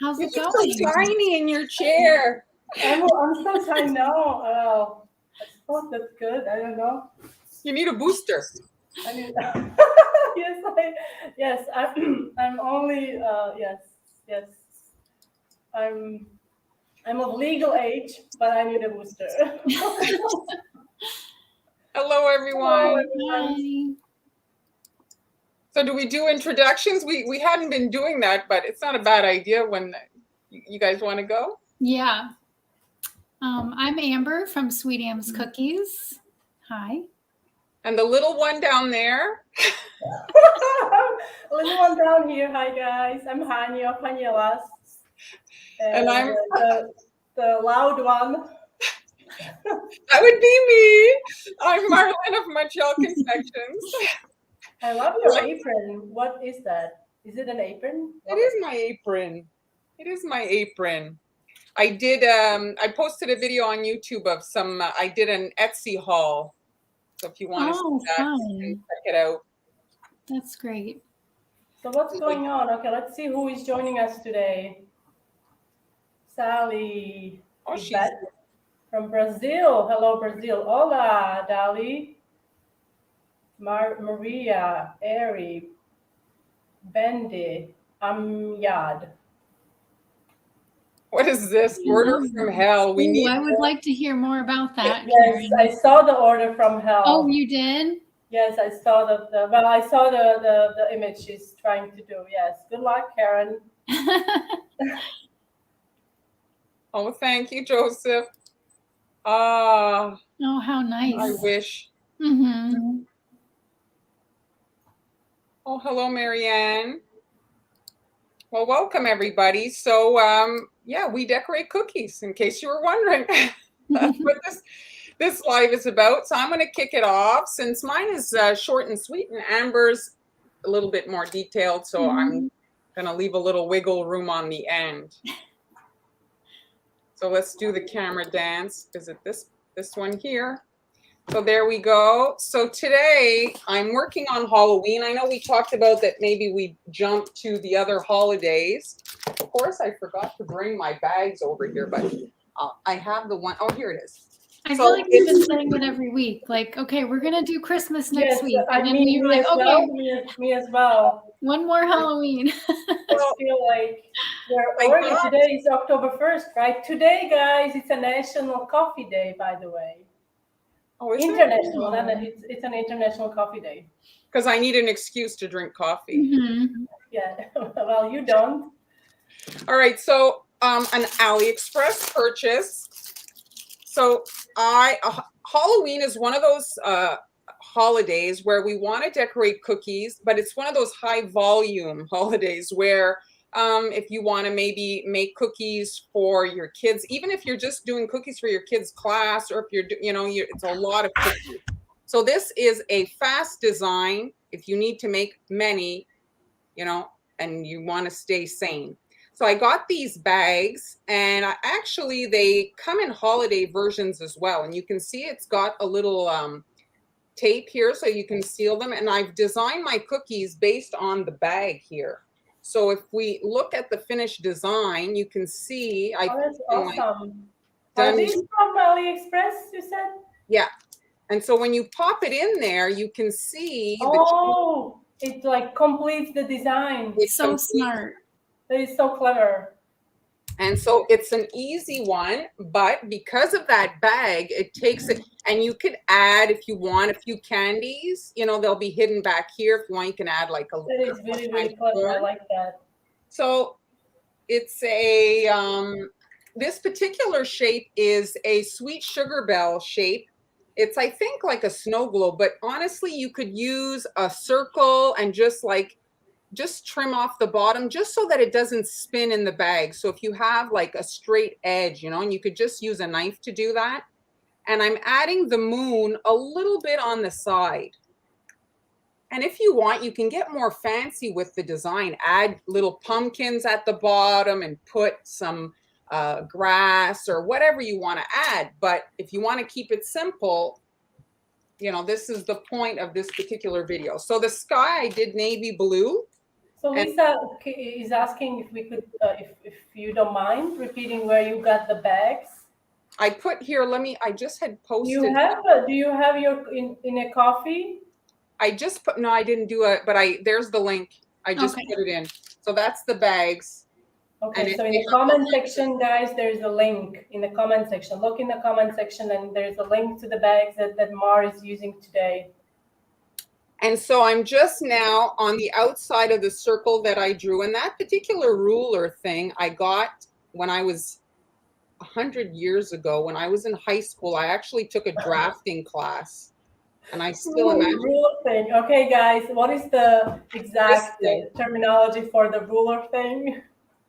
How's You're it just going? so tiny in your chair. I'm so tiny now. I suppose that's good. I don't know. You need a booster. I mean, yes, I'm only, yes. I'm of legal age, but I need a booster. Hello, everyone. Hi. So do we do introductions? We hadn't been doing that, but it's not a bad idea when you guys want to go. Yeah. I'm Amber from Sweet Am's Cookies. Hi. And the little one down there. Little one down here. Hi guys, I'm Hanya of Hanyelas. And I'm the loud one. That would be me. I'm Marlene of Montreal Confections. I love your apron. What is that? Is it an apron? It is my apron. It is my apron. I did. I posted a video on YouTube of some. I did an Etsy haul. So if you want to see that, you can check it out. That's great. So what's going on? Okay, let's see who is joining us today. Sally. Oh, she's from Brazil. Hello, Brazil. Hola, Dali. Maria, Eri, Bendy, Amyad. What is this? Order from hell. We need. I would like to hear more about that. Yes, Karen. I saw the order from hell. Oh, you did? Yes, I saw I saw the image she's trying to do. Yes. Good luck, Karen. Oh, thank you, Joseph. Oh, how nice. I wish. Mm-hmm. Oh, hello, Marianne. Well, welcome, everybody. So, yeah, we decorate cookies, in case you were wondering. That's what this live is about. So I'm going to kick it off. Since mine is short and sweet and Amber's a little bit more detailed, so I'm going to leave a little wiggle room on the end. So let's do the camera dance. Is it this one here? So there we go. So today I'm working on Halloween. I know we talked about that maybe we jump to the other holidays. Of course, I forgot to bring my bags over here, but I have the one. Oh, here it is. I feel like we've been saying it every week. Like, okay, we're going to do Christmas next week. And then we were like, okay. Me as well. One more Halloween. I feel like today is October 1st, right? Today, guys, it's a National Coffee Day, by the way. Oh, international, and it's an international coffee day. Because I need an excuse to drink coffee. Mm-hmm. Yeah, well, you don't. All right, so an AliExpress purchase. So Halloween is one of those holidays where we want to decorate cookies, but it's one of those high volume holidays where if you want to maybe make cookies for your kids, even if you're just doing cookies for your kids' class, or if you're, it's a lot of cookies. So this is a fast design if you need to make many, and you want to stay sane. So I got these bags, and they come in holiday versions as well. And you can see it's got a little tape here so you can seal them. And I've designed my cookies based on the bag here. So if we look at the finished design, you can see that's awesome. Are these from AliExpress, you said? Yeah. And so when you pop it in there, you can see. Oh, it like completes the design. It's so smart. That is so clever. And so it's an easy one, but because of that bag, it takes it, and you could add, if you want, a few candies, they'll be hidden back here. If you want, you can add like a little. That is really, really clever. I like that. So it's this particular shape is a sweet sugar bell shape. It's, I think, like a snow globe, but honestly, you could use a circle and just trim off the bottom just so that it doesn't spin in the bag. So if you have like a straight edge, and you could just use a knife to do that. And I'm adding the moon a little bit on the side. And if you want, you can get more fancy with the design. Add little pumpkins at the bottom and put some grass or whatever you want to add. But if you want to keep it simple, this is the point of this particular video. So the sky, I did navy blue. So Lisa is asking if we could, if you don't mind repeating where you got the bags. I put here, I just had posted. Do you have your in a coffee? I just put, no, I didn't do it, but there's the link. I just put it in. So that's the bags. Okay, so in the comment section, guys, there's a link in the comment section. Look in the comment section and there's a link to the bags that Mar is using today. And so I'm just now on the outside of the circle that I drew. And that particular ruler thing I got when I was 100 years ago, when I was in high school. I actually took a drafting class. And I still imagine. Ruler thing. Okay, guys, what is the exact terminology for the ruler thing?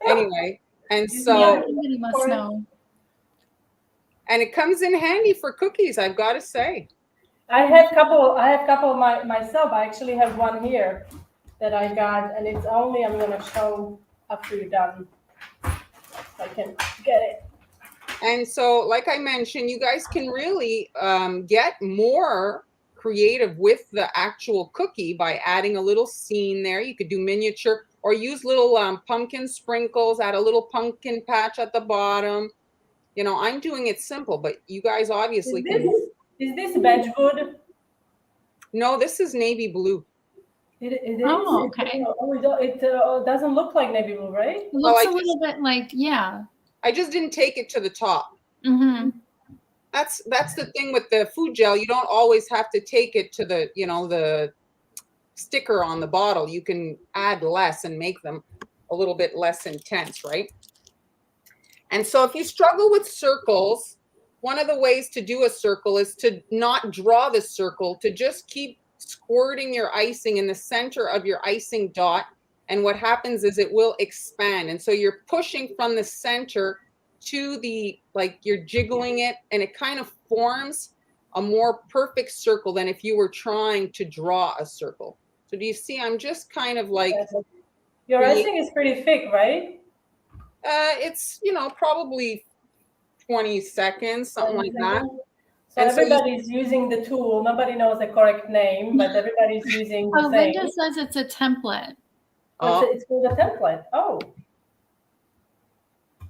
Anyway, and so everybody must know. And it comes in handy for cookies, I've got to say. I have couple myself. I actually have one here that I got, and it's only, I'm gonna show after you're done. If I can get it. And so, like I mentioned, you guys can really get more creative with the actual cookie by adding a little scene there. You could do miniature or use little pumpkin sprinkles, add a little pumpkin patch at the bottom. You know, I'm doing it simple, but you guys obviously Is this Wedgwood? No, this is navy blue. It is. Oh, okay. It doesn't look like navy blue, right? It looks a little bit like, yeah. I just didn't take it to the top. Mm-hmm. That's the thing with the food gel. You don't always have to take it to the, you know, the sticker on the bottle. You can add less and make them a little bit less intense, right? And so if you struggle with circles, one of the ways to do a circle is to not draw the circle, to just keep squirting your icing in the center of your icing dot. And what happens is it will expand. And so you're pushing from the center to the, like you're jiggling it, and it kind of forms a more perfect circle than if you were trying to draw a circle. So do you see, I'm just kind of like. Your icing is pretty thick, right? It's, you know, probably 20 seconds, something like that. So everybody's using the tool. Nobody knows the correct name, but everybody's using the thing. Linda says it's a template. It's called a template. Oh.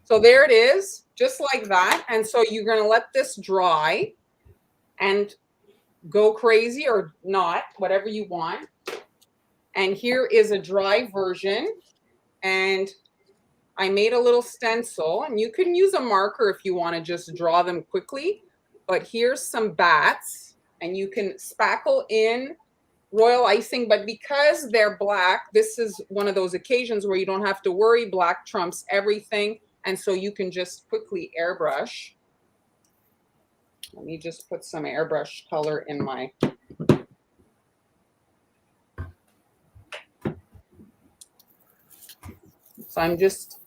So there it is, just like that. And so you're going to let this dry and go crazy or not, whatever you want. And here is a dry version. And I made a little stencil, and you can use a marker if you want to just draw them quickly. But here's some bats, and you can spackle in royal icing. But because they're black, this is one of those occasions where you don't have to worry. Black trumps everything. And so you can just quickly airbrush. Let me just put some airbrush color in my. So I'm just,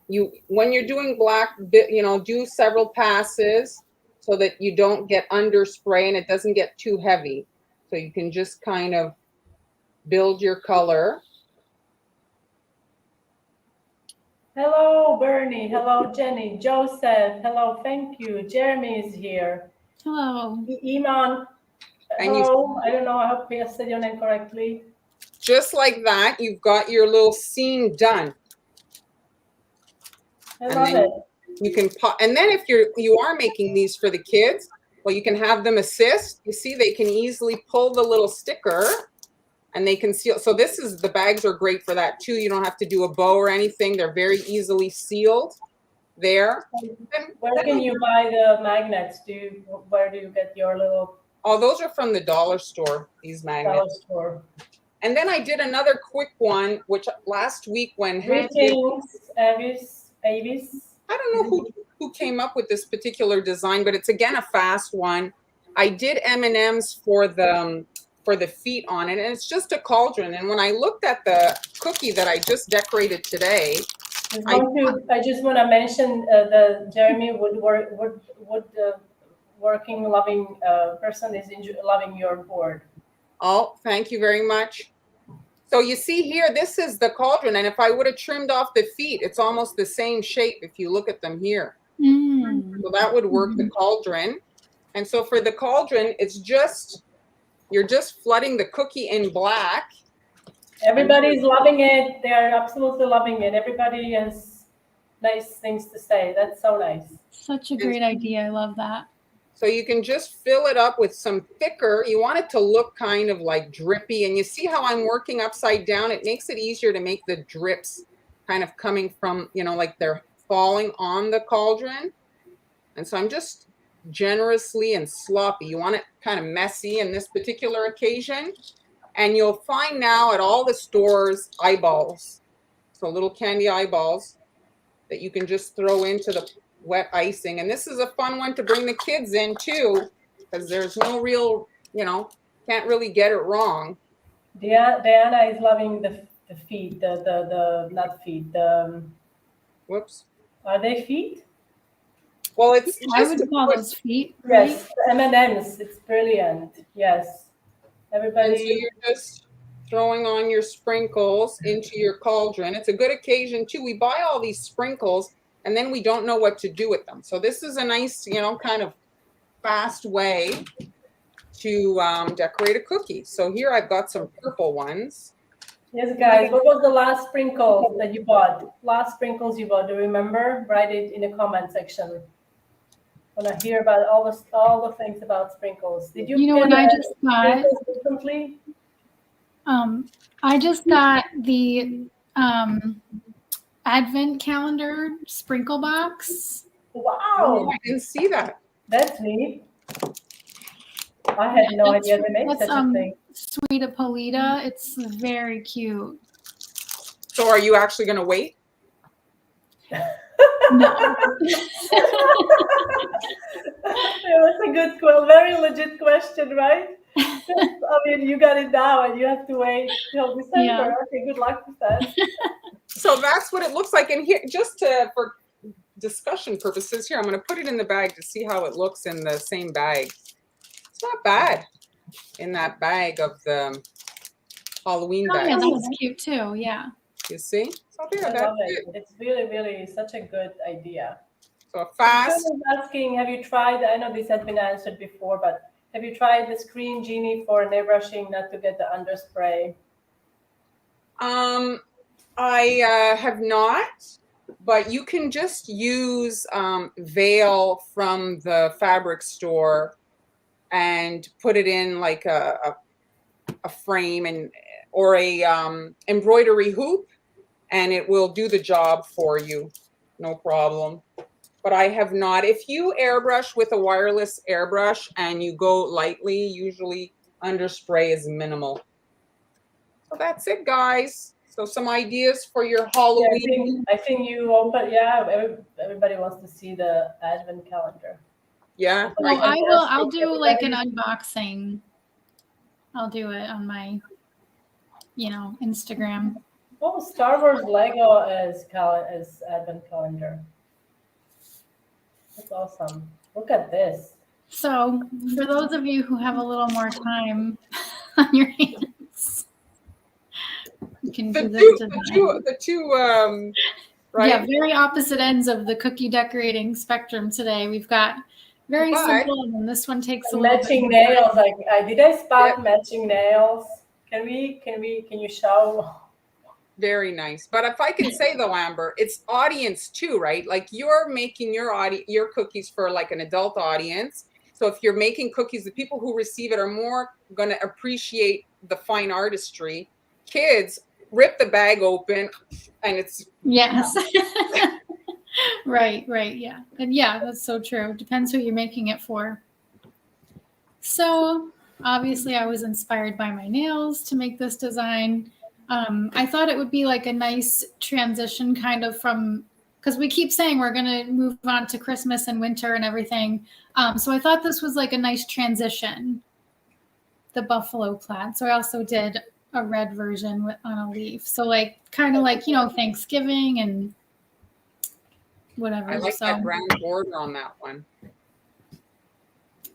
when you're doing black, you know, do several passes so that you don't get under spray and it doesn't get too heavy. So you can just kind of build your color. Hello, Bernie. Hello, Jenny. Joseph. Hello, thank you. Jeremy is here. Hello. Iman. Hello. I don't know. I hope I said your name correctly. Just like that, you've got your little scene done. I love it. You can pop, and then if you are making these for the kids, well, you can have them assist. You see, they can easily pull the little sticker, and they can seal. So the bags are great for that too. You don't have to do a bow or anything. They're very easily sealed there. Where can you buy the magnets? Where do you get your little? Oh, those are from the dollar store, these magnets. Dollar store. And then I did another quick one, which last week when Avis. I don't know who came up with this particular design, but it's again a fast one. I did M&Ms for the feet on it, and it's just a cauldron. And when I looked at the cookie that I just decorated today, I just want to mention the Jeremy working loving person is loving your board. Oh, thank you very much. So you see here, this is the cauldron. And if I would have trimmed off the feet, it's almost the same shape if you look at them here. So that would work the cauldron. And so for the cauldron, it's just, you're just flooding the cookie in black. Everybody's loving it. They are absolutely loving it. Everybody has nice things to say. That's so nice. Such a great idea. I love that. So you can just fill it up with some thicker. You want it to look kind of like drippy. And you see how I'm working upside down? It makes it easier to make the drips kind of coming from, like they're falling on the cauldron. And so I'm just generously and sloppy. You want it kind of messy in this particular occasion. And you'll find now at all the stores eyeballs. So little candy eyeballs that you can just throw into the wet icing. And this is a fun one to bring the kids in too, because there's no real, can't really get it wrong. Diana is loving the feet, the not feet, whoops. Are they feet? Well, it's I would call those feet. Right? Yes, M&Ms. It's brilliant. Yes. Everybody. And so you're just throwing on your sprinkles into your cauldron. It's a good occasion too. We buy all these sprinkles and then we don't know what to do with them. So this is a nice, kind of fast way to decorate a cookie. So here I've got some purple ones. Yes, guys. What was the last sprinkle that you bought? Last sprinkles you bought? Do you remember? Write it in the comment section. I want to hear about all the things about sprinkles. Did you? You know what I just got? Differently? I just got the Advent calendar sprinkle box. Wow! I didn't see that. That's neat. I had no idea they made such a thing. Sweet Apolita. It's very cute. So are you actually going to wait? No. That's a good, very legit question, right? I mean, you got it now, and you have to wait till December. Yeah. Okay, good luck with that. So that's what it looks like. And here, just for discussion purposes, here I'm going to put it in the bag to see how it looks in the same bag. It's not bad in that bag of the Halloween bag. Yeah, that was cute too. Yeah. You see? So there, I that's love it. it. It's really, really such a good idea. So fast. Someone was asking, have you tried? I know this has been answered before, but have you tried the screen genie for nail brushing, not to get the underspray? I have not, but you can just use veil from the fabric store and put it in like a frame or a embroidery hoop, and it will do the job for you, no problem. But I have not. If you airbrush with a wireless airbrush and you go lightly, usually underspray is minimal. So that's it, guys. So some ideas for your Halloween. Yeah, I think you open. Yeah, everybody wants to see the Advent calendar. Yeah. Well, I will. I'll do like an unboxing. I'll do it on my, Instagram. Oh, Star Wars Lego as Advent calendar. That's awesome. Look at this. So, for those of you who have a little more time on your hands, you can do the two right? Yeah, very opposite ends of the cookie decorating spectrum today. We've got very simple, and then this one takes a little matching nails. Like, did I spot matching nails? Can you show? Very nice. But if I can say though, Amber, it's audience too, right? Like you're making your cookies for like an adult audience. So if you're making cookies, the people who receive it are more going to appreciate the fine artistry. Kids rip the bag open and it's yes. Right, yeah. And yeah, that's so true. Depends who you're making it for. So obviously I was inspired by my nails to make this design. I thought it would be like a nice transition kind of from, because we keep saying we're going to move on to Christmas and winter and everything. So I thought this was like a nice transition, the buffalo plaid. So I also did a red version on a leaf. So like kind of like, Thanksgiving and whatever. I like that brown border on that one.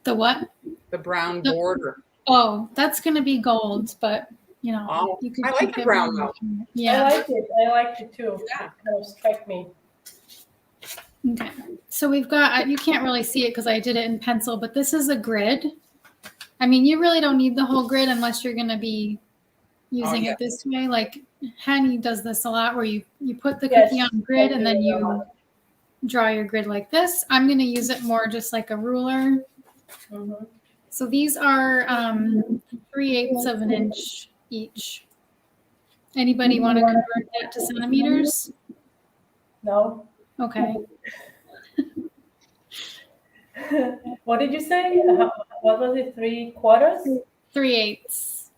The what? The brown border. Oh, that's going to be gold, but you could. I like the brown though. Yeah, I liked it too. Yeah. It kind of struck me. Okay, so we've got. You can't really see it because I did it in pencil, but this is a grid. I mean, you really don't need the whole grid unless you're going to be using yeah. it this way. Like Hanny does this a lot where you put the Yes, cookie on grid and then I do you draw your grid like this. I'm going to use it more just like a ruler. Mhm. So these are 3/8 of an inch each. Anybody want to convert that to centimeters? No. Okay. What did you say? What was it? 3/4? 3/8.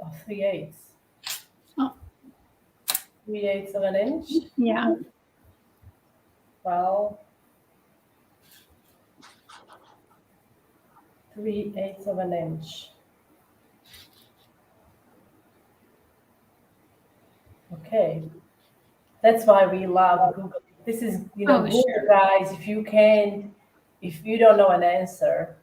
Oh, 3/8. Oh. 3/8 of an inch. Yeah. Well, 3/8 of an inch. Okay. That's why we love Google. This is, Oh, Google, sure. guys. If you don't know an answer,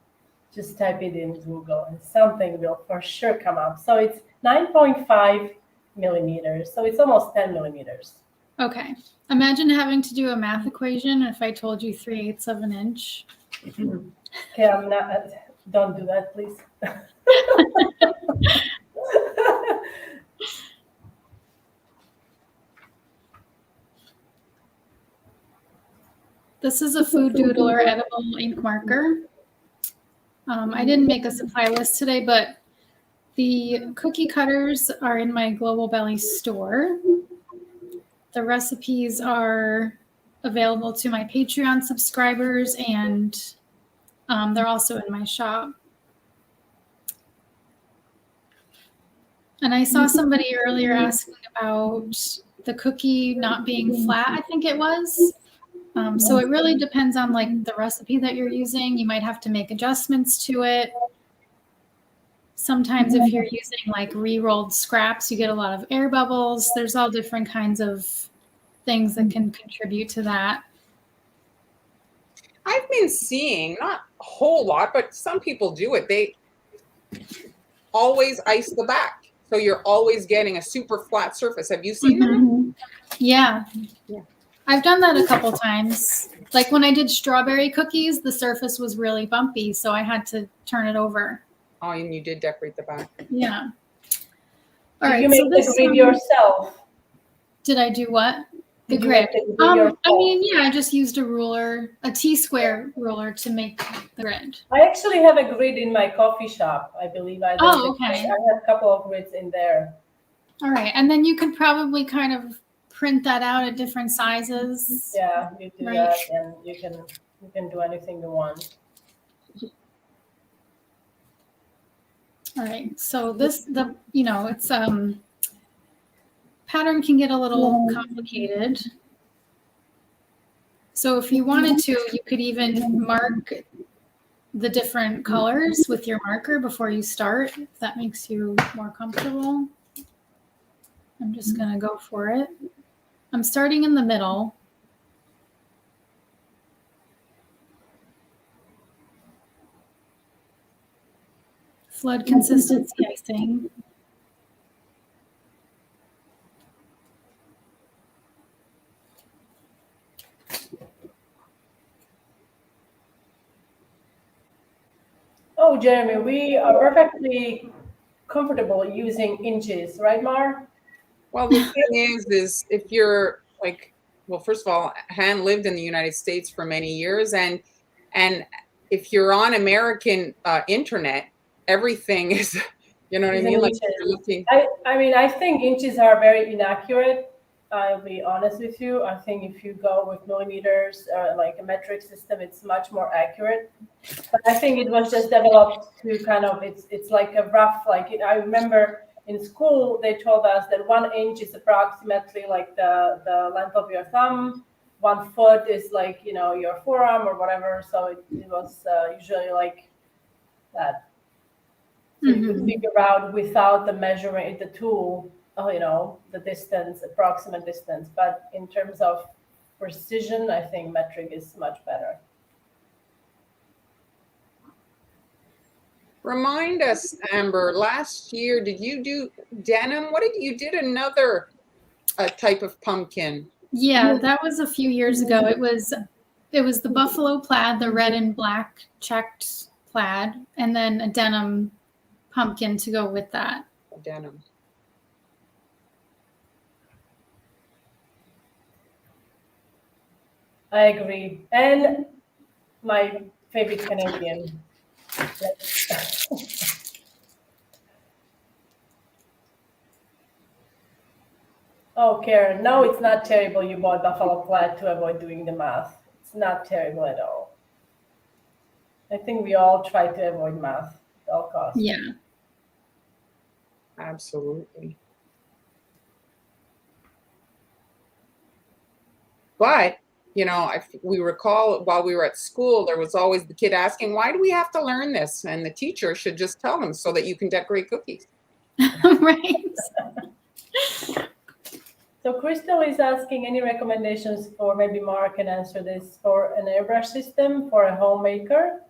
just type it in Google and something will for sure come up. So it's 9.5 millimeters. So it's almost 10 millimeters. Okay. Imagine having to do a math equation if I told you 3/8 of an inch. Okay, I'm not, don't do that, please. This is a food doodler edible ink marker. I didn't make a supply list today, but the cookie cutters are in my Global Belly store. The recipes are available to my Patreon subscribers, and they're also in my shop. And I saw somebody earlier asking about the cookie not being flat, I think it was. So it really depends on like the recipe that you're using. You might have to make adjustments to it. Sometimes if you're using like re-rolled scraps, you get a lot of air bubbles. There's all different kinds of things that can contribute to that. I've been seeing, not a whole lot, but some people do it. They always ice the back. So you're always getting a super flat surface. Have you seen that? Yeah. Yeah. I've done that a couple times. Like when I did strawberry cookies, the surface was really bumpy, so I had to turn it over. Oh, and you did decorate the back. Yeah. All Did right. you make So this the grid yourself? Did I do what? The Did you grid. make the grid yourself? I mean, yeah, I just used a ruler, a T-square ruler to make the grid. I actually have a grid in my coffee shop. I believe I Oh, okay. I have a couple of grids in there. All right. And then you could probably kind of print that out at different sizes. Yeah, you do Right. that, and you can do anything you want. All right. So this, it's pattern can get a little complicated. So if you wanted to, you could even mark the different colors with your marker before you start, if that makes you more comfortable. I'm just going to go for it. I'm starting in the middle. Flood consistency icing. Oh, Jeremy, we are perfectly comfortable using inches, right, Mar? Well, the thing is if you're like, well, first of all, Han lived in the United States for many years, and if you're on American internet, everything is, you know what I mean? Like you're looking. I mean, I think inches are very inaccurate. I'll be honest with you. I think if you go with millimeters or like a metric system, it's much more accurate. But I think it was just developed to kind of it's like a rough I remember in school they told us that 1 inch is approximately like the length of your thumb. 1 foot is like your forearm or whatever. So it was usually like that. So you could figure out without the measuring the tool, the distance, approximate distance. But in terms of precision, I think metric is much better. Remind us, Amber, last year, did you do denim? You did another type of pumpkin. Yeah, that was a few years ago. It was the buffalo plaid, the red and black checked plaid, and then a denim pumpkin to go with that. Denim. I agree. And my favorite Canadian. Oh, Karen, no, it's not terrible. You bought buffalo plaid to avoid doing the math. It's not terrible at all. I think we all try to avoid math at all costs. Yeah. Absolutely. But, you know, we recall while we were at school, there was always the kid asking, why do we have to learn this? And the teacher should just tell them so that you can decorate cookies. Right. So Crystal is asking any recommendations for, maybe Mara can answer this, for an airbrush system for a homemaker?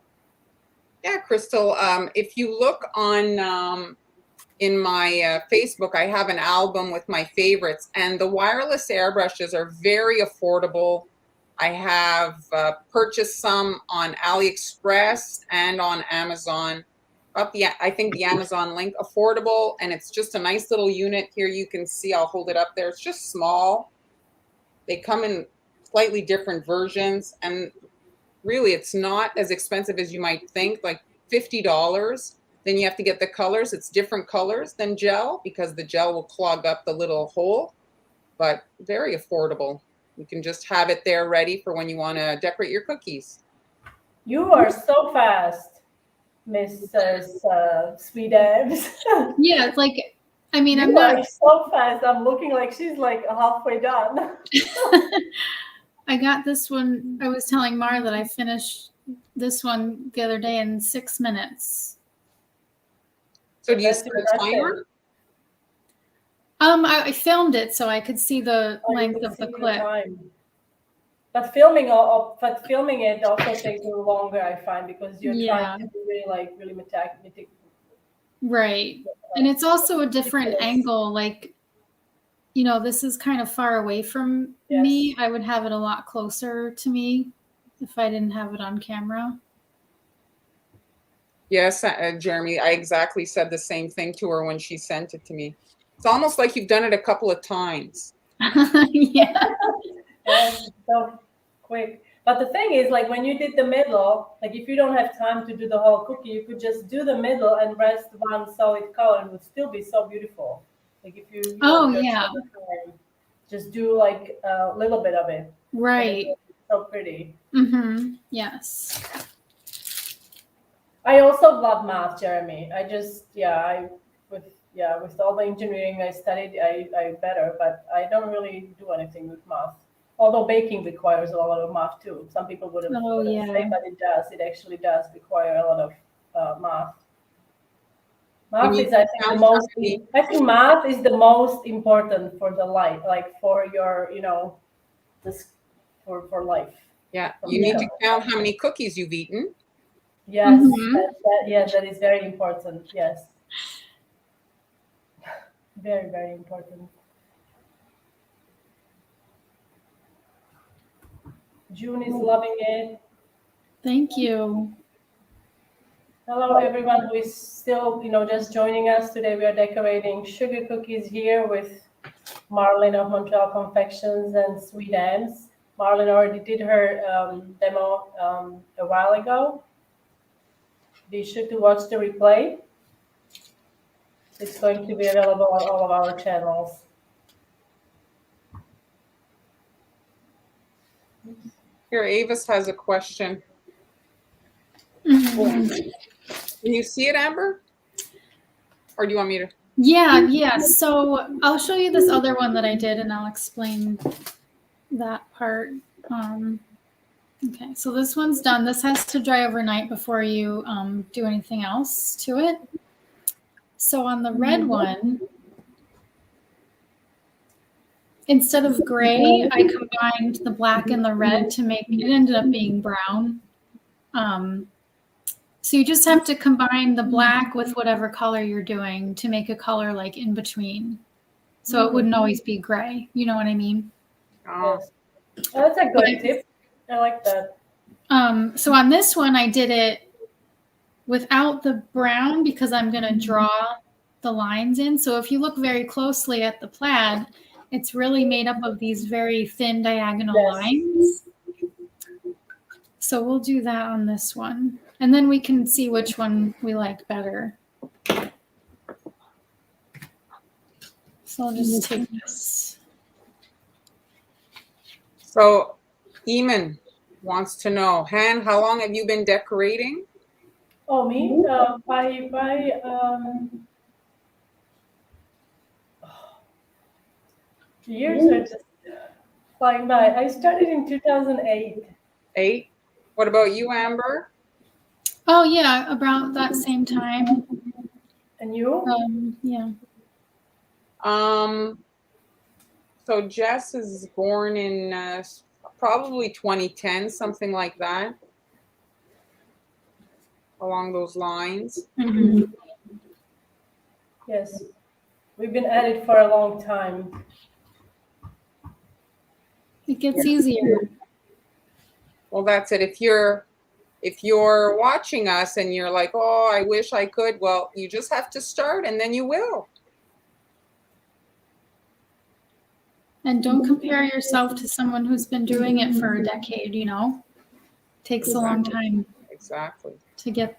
Yeah, Crystal, if you look on in my Facebook, I have an album with my favorites, and the wireless airbrushes are very affordable. I have purchased some on AliExpress and on Amazon. I think the Amazon link, affordable, and it's just a nice little unit. Here you can see, I'll hold it up there. It's just small. They come in slightly different versions, and really it's not as expensive as you might think, like $50. Then you have to get the colors. It's different colors than gel because the gel will clog up the little hole, but very affordable. You can just have it there ready for when you want to decorate your cookies. You are so fast, Mrs. Sweet Abs. Yeah, it's like, I mean, You I'm not. are so fast. I'm looking like she's like halfway done. I got this one. I was telling Mara that I finished this one the other day in 6 minutes. So do you set a timer? I filmed it so I could see the length of the clip. But filming it also takes a little longer, I find, because you're trying to be really meticulous. Right. And it's also a different angle. Like, you know, this is kind of far away from me. I would have it a lot closer to me if I didn't have it on camera. Yes, Jeremy, I exactly said the same thing to her when she sent it to me. It's almost like you've done it a couple of times. Yeah. So quick. But the thing is, like when you did the middle, like if you don't have time to do the whole cookie, you could just do the middle and rest one solid color and it would still be so beautiful. Like if you just do like a little bit of it. Right. So pretty. Mm-hmm. Yes. I also love math, Jeremy. With all the engineering I studied, I better, but I don't really do anything with math. Although baking requires a lot of math too. Some people wouldn't say, but it does. It actually does require a lot of math. Math is, I think, the most. I think math is the most important for the life, like for your, for life. Yeah, you need to count how many cookies you've eaten. Yes, that is very important. Yes, very, very important. June is loving it. Thank you. Hello, everyone who is still, just joining us today. We are decorating sugar cookies here with Marlene of Montreal Confections and Sweet Anne's. Marlene already did her demo a while ago. Be sure to watch the replay. It's going to be available on all of our channels. Here, Avis has a question. Mm-hmm. Can you see it, Amber? Or do you want me to? Yeah. So I'll show you this other one that I did and I'll explain that part. Okay, so this one's done. This has to dry overnight before you do anything else to it. So on the red one, instead of gray, I combined the black and the red to make it ended up being brown. So you just have to combine the black with whatever color you're doing to make a color like in between. So it wouldn't always be gray. You know what I mean? Yes. Oh, that's a good tip. I like that. So on this one, I did it without the brown because I'm going to draw the lines in. So if you look very closely at the plaid, it's really made up of these very thin diagonal lines. So we'll do that on this one. And then we can see which one we like better. So I'll just take this. So Eamon wants to know, Han, how long have you been decorating? Oh, me? Years are just flying by. I started in 2008. 8. What about you, Amber? Oh yeah, about that same time. And you? Yeah. So Jess is born in probably 2010, something like that, along those lines. Mm-hmm. Yes. We've been at it for a long time. It gets easier. Well, that's it. If you're watching us and you're like, oh, I wish I could, well, you just have to start and then you will. And don't compare yourself to someone who's been doing it for a decade, Takes a long time Exactly. to get,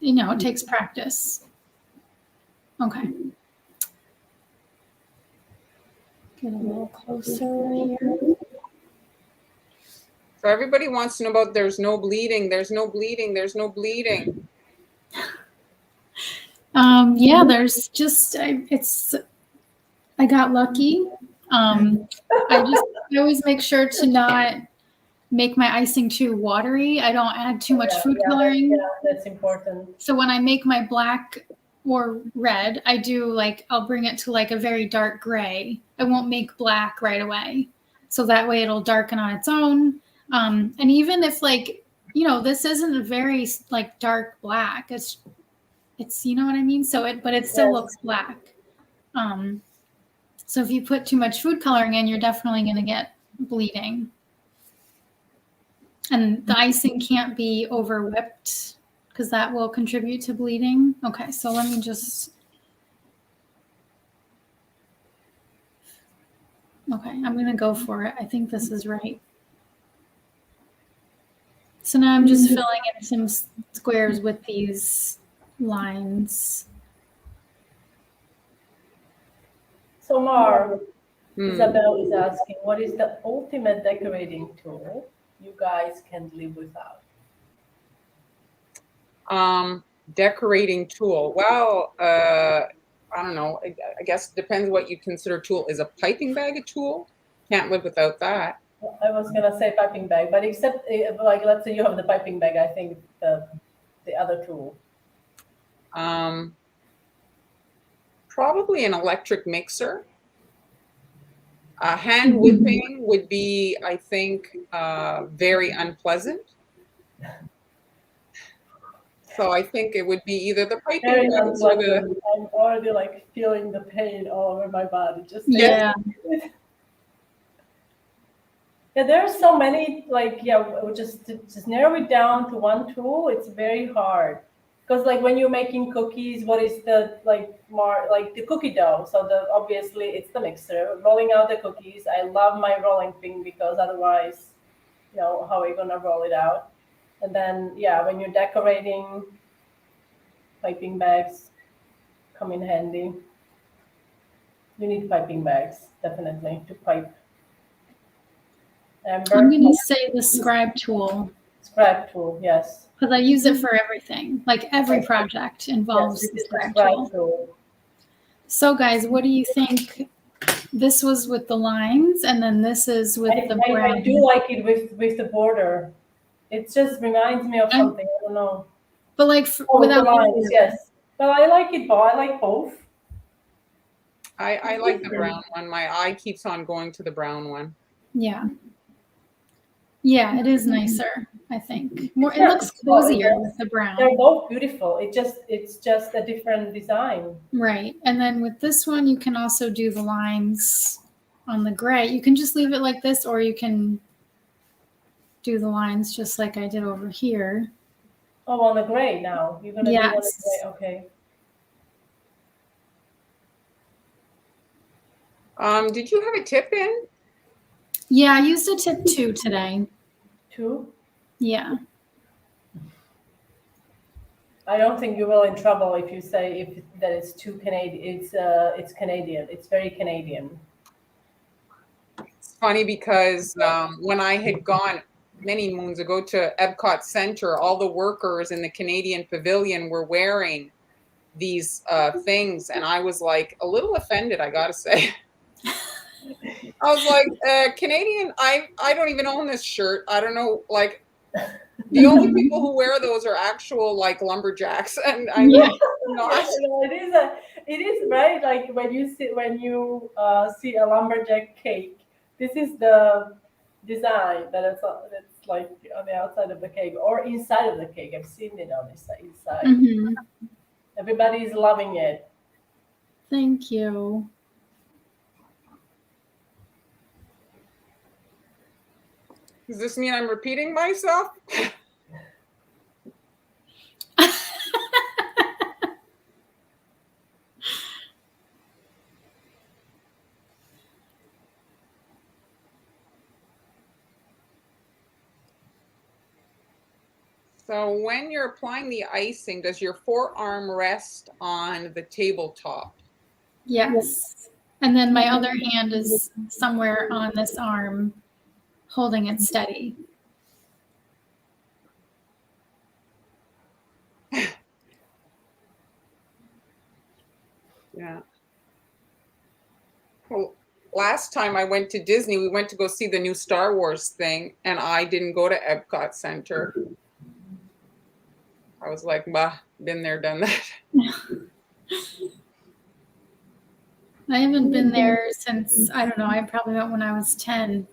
it takes practice. Okay. Get a little closer here. So everybody wants to know about there's no bleeding, there's no bleeding, there's no bleeding. Yeah, there's just, I got lucky. I always make sure to not make my icing too watery. I don't add too much food coloring. That's important. So when I make my black or red, I'll bring it to a very dark gray. I won't make black right away. So that way it'll darken on its own. And even if this isn't a very dark black, it's you know what I mean? But it still looks black. So if you put too much food coloring in, you're definitely going to get bleeding. And the icing can't be over whipped because that will contribute to bleeding. Okay, so let me just. Okay, I'm going to go for it. I think this is right. So now I'm just filling in some squares with these lines. So Mar, Isabel is asking, what is the ultimate decorating tool you guys can live without? Decorating tool. Well, I don't know. I guess it depends what you consider tool. Is a piping bag a tool? Can't live without that. I was gonna say piping bag, but except let's say you have the piping bag, I think the other tool. Probably an electric mixer. Hand whipping would be, I think, very unpleasant. So I think it would be either the piping Very bag or the. I'm already feeling the pain all over my body. Just yeah. Yeah, there are so many. Just narrow it down to one tool. It's very hard because when you're making cookies, what is the the cookie dough? So obviously it's the mixer rolling out the cookies. I love my rolling pin because otherwise, how are we gonna roll it out? And then when you're decorating, piping bags come in handy. You need piping bags definitely to pipe. Amber? I'm going to say the scribe tool. Scribe tool, yes. Because I use it for everything. Every project involves the scribe tool. So guys, what do you think? This was with the lines, and then this is with the brown. I do like it with the border. It just reminds me of something. I don't know. But without the lines, yes. But I like it both. I like both. I like the brown one. My eye keeps on going to the brown one. Yeah. Yeah, it is nicer, I think. It looks cozier with the brown. They're both beautiful. It's just a different design. Right. And then with this one, you can also do the lines on the gray. You can just leave it like this, or you can do the lines just like I did over here. Oh, on the gray now. You're going to do on the gray. Okay. Did you have a tip in? Yeah, I used a tip 2 today. 2? Yeah. I don't think you will in trouble if you say that it's too Canadian. It's Canadian. It's very Canadian. It's funny because when I had gone many moons ago to Epcot Center, all the workers in the Canadian Pavilion were wearing these things, and I was like a little offended, I gotta say. I was like, Canadian, I don't even own this shirt. I don't know, like the only people who wear those are actual like lumberjacks, and I'm Yeah. not. No, it is right. Like when you see a lumberjack cake, this is the design that's like on the outside of the cake or inside of the cake. I've seen it on the inside. Hmm. Everybody is loving it. Thank you. Does this mean I'm repeating myself? So when you're applying the icing, does your forearm rest on the tabletop? Yes. And then my other hand is somewhere on this arm holding it steady. Yeah. Well, last time I went to Disney, we went to go see the new Star Wars thing, and I didn't go to Epcot Center. I was like, bah, been there, done that. I haven't been there since, I don't know, I probably went when I was 10.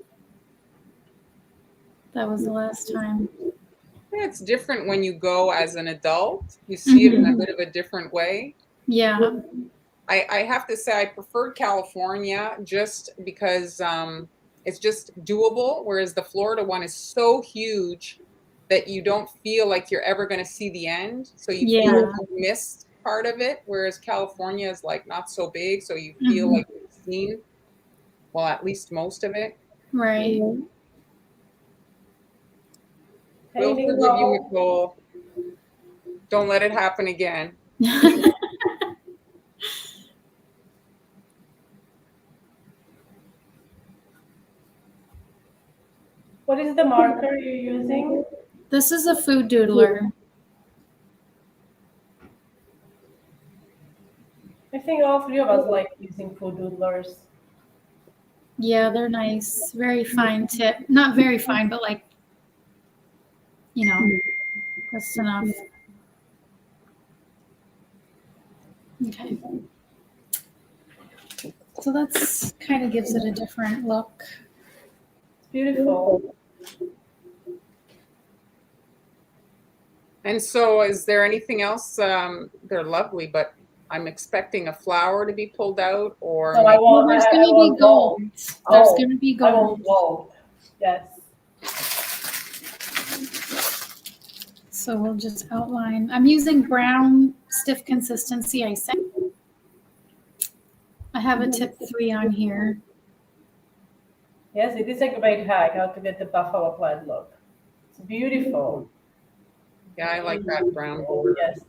That was the last time. Yeah, it's different when you go as an adult. You see it in a bit of a different way. Yeah. I have to say I preferred California just because it's just doable, whereas the Florida one is so huge that you don't feel like you're ever going to see the end. So you feel Yeah. like you missed part of it, whereas California is like not so big, so you feel like you've seen, well, at least most of it. Right. We'll Hey, forgive you, Nicole. Don't let it happen again. What is the marker you're using? This is a food doodler. I think all three of us like using food doodlers. Yeah, they're nice. Very fine tip. Not very fine, but like, you know, just enough. Okay. So that's kind of gives it a different look. It's beautiful. And so is there anything else? They're lovely, but I'm expecting a flower to be pulled out, or So Well, there's going to be gold. There's going to be I want gold. gold. Yes. So we'll just outline. I'm using brown stiff consistency icing. I have a tip 3 on here. Yes, it is a great hack how to get the buffalo plant look. It's beautiful. yeah, I like that brown border. Yes.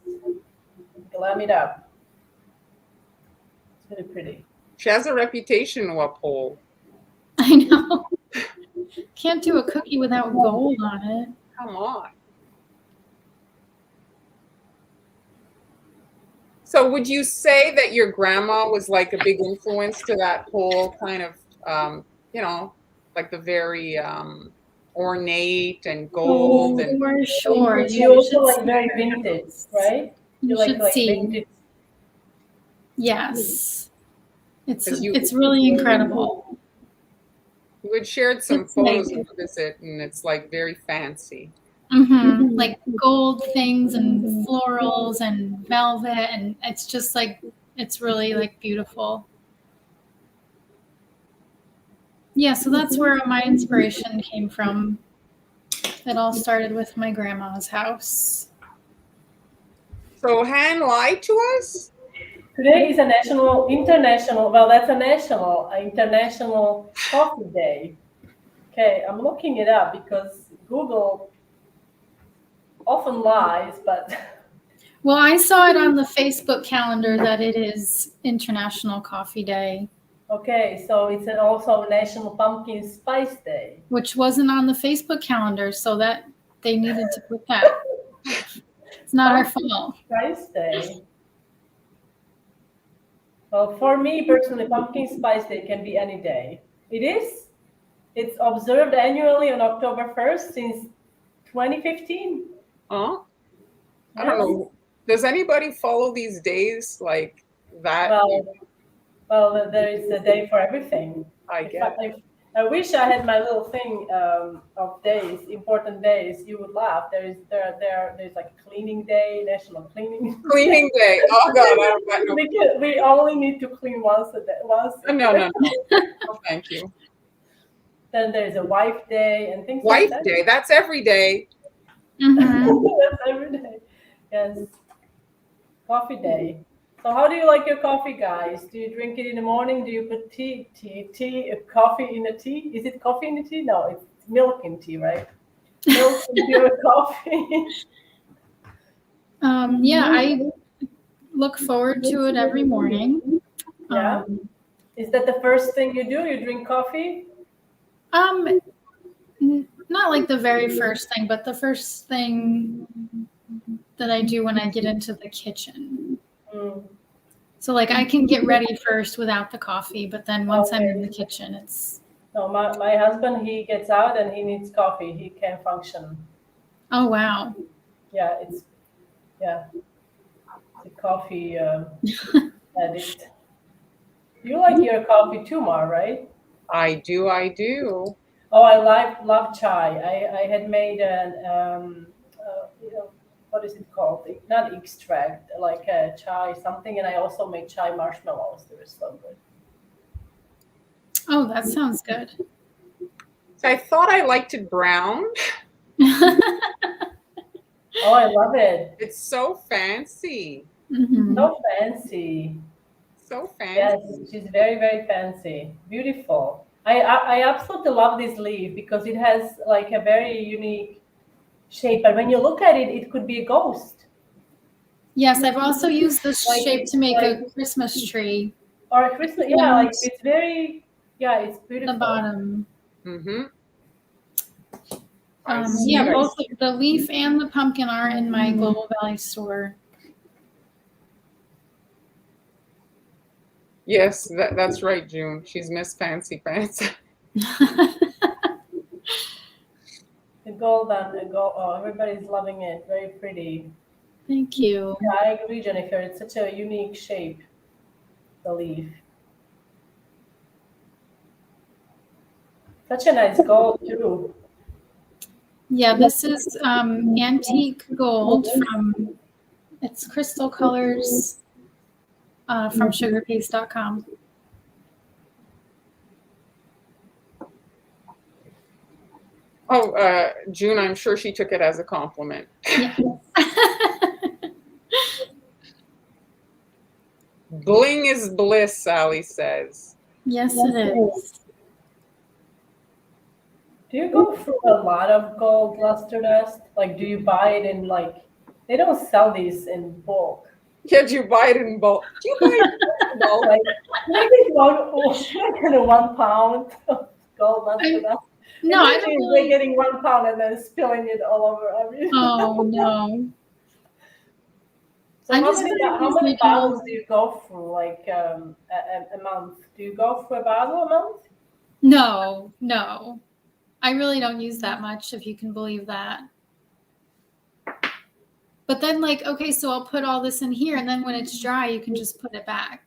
Glam it up. It's really pretty. She has a reputation to uphold. I know. Can't do a cookie without gold on it. Come on. So would you say that your grandma was like a big influence to that whole kind of, you know, like the very ornate and gold and For sure. You also like very vintage, right? You like should see. vintage. Yes. It's 'Cause you- it's really incredible. you had shared some It's photos like- of the visit, and it's like very fancy. Like gold things and florals and velvet, and it's just like it's really like beautiful. Yeah, so that's where my inspiration came from. It all started with my grandma's house. So Han lied to us? Today is a international coffee day. Okay, I'm looking it up because Google often lies, but Well, I saw it on the Facebook calendar that it is International Coffee Day, okay, so it's also National Pumpkin Spice Day. which wasn't on the Facebook calendar, so that they needed to put that. It's not our fault. Spice Day. Well, for me personally, Pumpkin Spice Day can be any day. It is. It's observed annually on October 1st since 2015. Huh? I don't know. Does anybody follow these days like that? Well, there is a day for everything. I get it. I wish I had my little thing of days, important days. You would laugh. There's like a cleaning day, National Cleaning. Cleaning day. Oh God, I don't got no. We only need to clean once a day. No. No, thank you. Then there's a wife day and things Wife like that. day. That's every day. Mhm. That's every day. Yes. Coffee day. So how do you like your coffee, guys? Do you drink it in the morning? Do you put coffee in the tea? Is it coffee in the tea? No, it's milk in tea, right? Milk in your coffee. Yeah, I look forward to it every morning. Yeah. Is that the first thing you do? You drink coffee? Not like the very first thing, but the first thing that I do when I get into the kitchen. Mm. So like I can get ready first without the coffee, but then once I'm in the kitchen, it's. No, my husband, he gets out and he needs coffee. He can't function. Oh wow. Yeah, it's a coffee addict. You like your coffee too, Mar, right? I do. Oh, I love chai. I had made an what is it called? Not extract, like a chai something, and I also make chai marshmallows. They're so good. Oh, that sounds good. So I thought I liked it brown. Oh, I love it. It's so fancy. Mhm. So fancy. So fancy. Yes, she's very, very fancy. Beautiful. I absolutely love this leaf because it has like a very unique shape. But when you look at it, it could be a ghost. Yes, I've also used this Like- shape to make like- a Christmas tree. Or a Christmas, yeah, like it's very, it's beautiful. The bottom. Mm-hmm. Yeah, both the leaf and the pumpkin are in my Global Valley store. Yes, that's right, June. She's Miss Fancy Pants. The gold. Oh, everybody's loving it. Very pretty. Thank you. Yeah, I agree, Jennifer. It's such a unique shape, the leaf. Such a nice gold too. Yeah, this is antique gold from, it's crystal colors from sugarpaste.com. Oh, June, I'm sure she took it as a compliment. Yeah. Bling is bliss, Sally says. Yes, it is. Do you go through a lot of gold luster dust? Like, do you buy it in they don't sell these in bulk. Can't you buy it in bulk? Do you buy it in bulk? Like, maybe 1 pound of gold luster dust. No, I don't They're really. getting 1 pound and then spilling it all over everything. Oh, no. So I'm how just many, gonna use how many my bottles gold. do you go through, like a month? Do you go through a bottle a month? No. I really don't use that much, if you can believe that. But then, like, okay, so I'll put all this in here, and then when it's dry, you can just put it back.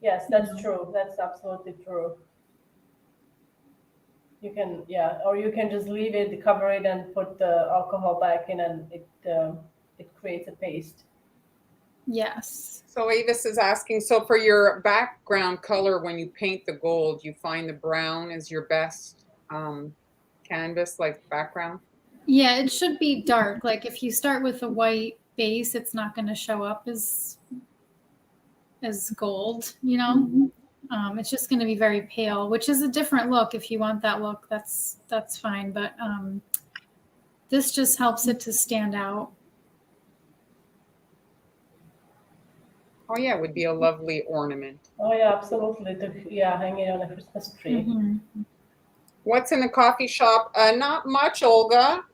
Yes, that's true. That's absolutely true. You can, or you can just leave it, cover it, and put the alcohol back in, and it creates a paste. Yes. So Avis is asking, so for your background color, when you paint the gold, you find the brown is your best canvas, like background? Yeah, it should be dark. Like if you start with a white base, it's not going to show up as gold, you know? It's just going to be very pale, which is a different look. If you want that look, that's fine. But This just helps it to stand out. Oh yeah, it would be a lovely ornament. Oh yeah, absolutely. Yeah, hang it on a Christmas tree. Mm-hmm. What's in the coffee shop? Not much, Olga.